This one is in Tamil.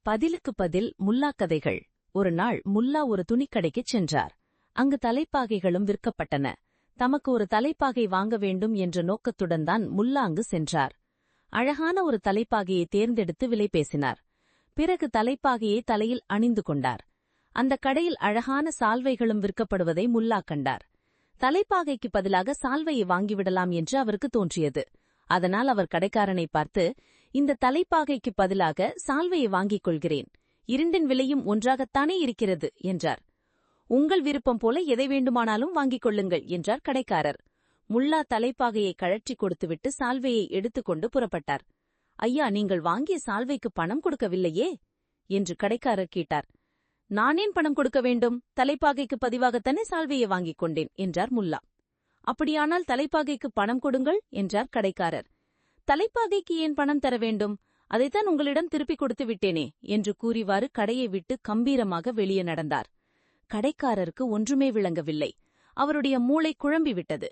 பதிலுக்கு பதில் முல்லா கதைகள். ஒரு நாள் முல்லா ஒரு துணிக்கடைக்குச் சென்றார். அங்கு தலைப்பாகைகளும் விற்கப்பட்டன. தமக்கு ஒரு தலைப்பாகை வாங்க வேண்டும் என்ற நோக்கத்துடன் தான் முல்லா அங்கு சென்றார். அழகான ஒரு தலைப்பாகையை தேர்ந்தெடுத்து விலை பேசினார். பிறகு தலைப்பாகையை தலையில் அணிந்து கொண்டார். அந்த கடையில் அழகான சால்வைகளும் விற்கப்படுவதை முல்லா கண்டார். தலைப்பாகைக்கு பதிலாக சால்வையை வாங்கிவிடலாம் என்று அவருக்கு தோன்றியது. அதனால் அவர் கடைக்காரனை பார்த்து, இந்த தலைப்பாகைக்கு பதிலாக சால்வையை வாங்கிக் கொள்கிறேன். இரண்டின் விலையும் ஒன்றாகத்தானே இருக்கிறது என்றார். உங்கள் விருப்பம் போல எதை வேண்டுமானாலும் வாங்கிக் கொள்ளுங்கள் என்றார் கடைக்காரர். முல்லா தலைப்பாகையை கழற்றி கொடுத்துவிட்டு சால்வையை எடுத்துக்கொண்டு புறப்பட்டார். ஐயா, நீங்கள் வாங்கிய சால்வைக்கு பணம் கொடுக்கவில்லையே என்று கடைக்காரர் கேட்டார். நானேன் பணம் கொடுக்க வேண்டும்? தலைப்பாகைக்கு பதிவாகத்தானே சால்வையை வாங்கிக் கொண்டேன் என்றார் முல்லா. அப்படியானால் தலைப்பாகைக்கு பணம் கொடுங்கள் என்றார் கடைக்காரர். தலைப்பாகைக்கு ஏன் பணம் தர வேண்டும்? அதைத்தான் உங்களிடம் திருப்பிக் கொடுத்து விட்டேனே என்று கூறிவாறு கடையை விட்டு கம்பீரமாக வெளியே நடந்தார். கடைக்காரருக்கு ஒன்றுமே விளங்கவில்லை. அவருடைய மூளை குழம்பிவிட்டது.